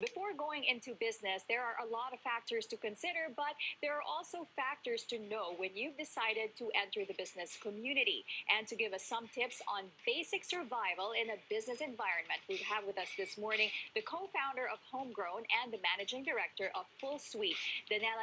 Before going into business, there are a lot of factors to consider, but there are also factors to know when you've decided to enter the business community. And to give us some tips on basic survival in a business environment, we have with us this morning the co-founder of Homegrown and the managing director of Full Suite, Danella.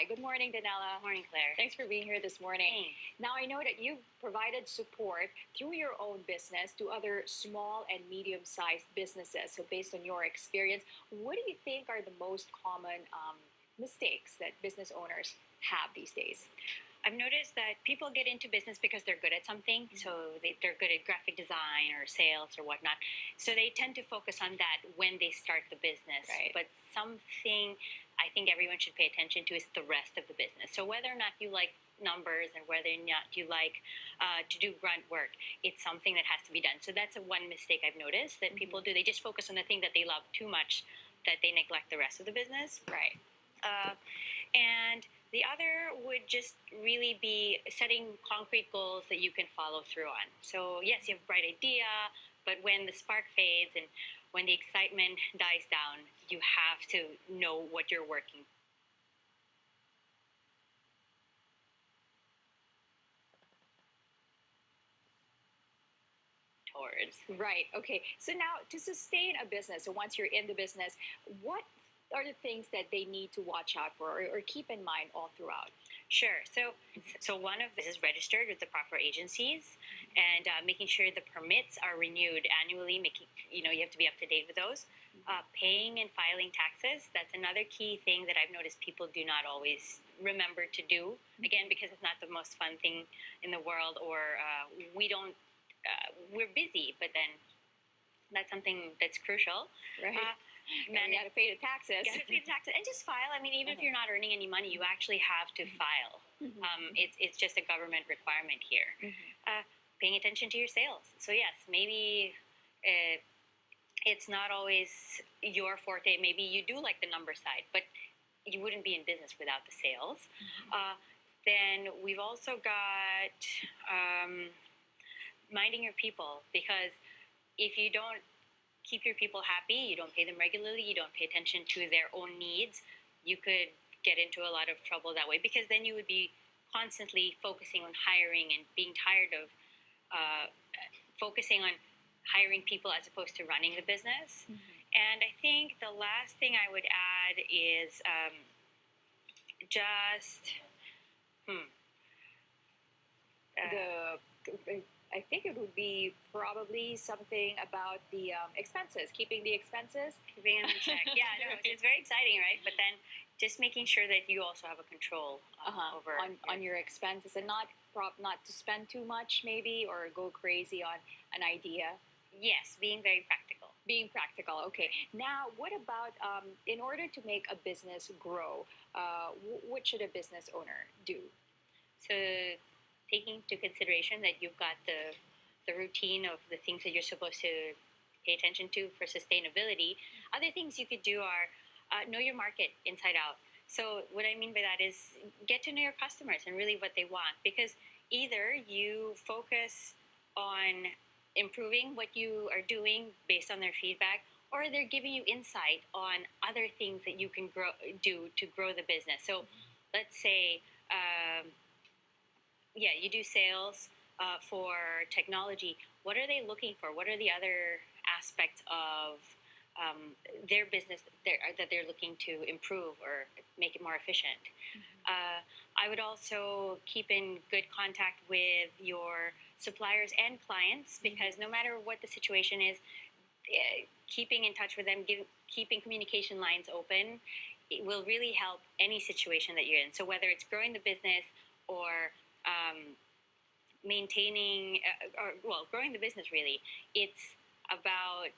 Good morning, Danella. Morning, Claire. Thanks for being here this morning. Thanks. Now, I know that you've provided support through your own business to other small and medium-sized businesses. So based on your experience, what do you think are the most common mistakes that business owners have these days? I've noticed that people get into business because they're good at something. So they're good at graphic design or sales or whatnot. So they tend to focus on that when they start the business. Right. But something I think everyone should pay attention to is the rest of the business. So whether or not you like numbers and whether or not you like to do grunt work, it's something that has to be done. So that's one mistake I've noticed that people do. They just focus on the thing that they love too much that they neglect the rest of the business. Right. And the other would just really be setting concrete goals that you can follow through on. So yes, you have a bright idea, but when the spark fades and when the excitement dies down, you have to know what you're working towards. Right. Okay. So now, to sustain a business, so once you're in the business, what are the things that they need to watch out for or keep in mind all throughout? Sure. So one of this is registered with the proper agencies, and making sure the permits are renewed annually. Making you have to be up to date with those. Paying and filing taxes. That's another key thing that I've noticed people do not always remember to do. Again, because it's not the most fun thing in the world, or we don't. We're busy, but then that's something that's crucial. Right. You got to pay the taxes. You got to pay the taxes and just file. I mean, even if you're not earning any money, you actually have to file. It's just a government requirement here. Paying attention to your sales. So yes, maybe it's not always your forte. Maybe you do like the number side, but you wouldn't be in business without the sales. Then we've also got minding your people, because if you don't keep your people happy, you don't pay them regularly, you don't pay attention to their own needs, you could get into a lot of trouble that way, because then you would be constantly focusing on hiring and being tired of focusing on hiring people as opposed to running the business. And I think the last thing I would add is I think it would be probably something about the expenses, keeping the expenses. Keeping them in check. Yeah, no, it's very exciting, right? But then just making sure that you also have a control over on your expenses, and not to spend too much, maybe, or go crazy on an idea. Yes, being very practical. Being practical. Okay. Now, what about in order to make a business grow? What should a business owner do? So, taking into consideration that you've got the routine of the things that you're supposed to pay attention to for sustainability, other things you could do are know your market inside out. So what I mean by that is get to know your customers and really what they want, because either you focus on improving what you are doing based on their feedback, or they're giving you insight on other things that you can do to grow the business. So let's say you do sales for technology. What are they looking for? What are the other aspects of their business that they're looking to improve or make it more efficient? I would also keep in good contact with your suppliers and clients, because no matter what the situation is, keeping in touch with them, keeping communication lines open, it will really help any situation that you're in. So whether it's growing the business or maintaining, growing the business, really, it's about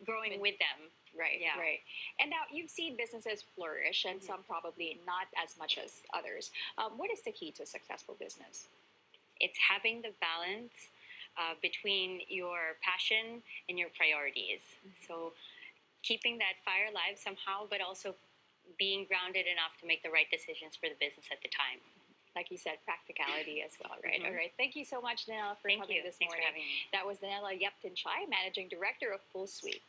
growing with them. Right, Yeah. right. And now you've seen businesses flourish, and some probably not as much as others. What is the key to a successful business? It's having the balance between your passion and your priorities. So keeping that fire alive somehow, but also being grounded enough to make the right decisions for the business at the time. Like you said, practicality as well, right? All right. Thank you so much, Danella, for coming this Thanks morning. for having me. That was Danella, Managing Director of Full Suite.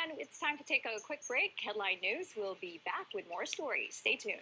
And it's time to take a quick break. Headline News will be back with more stories. Stay tuned.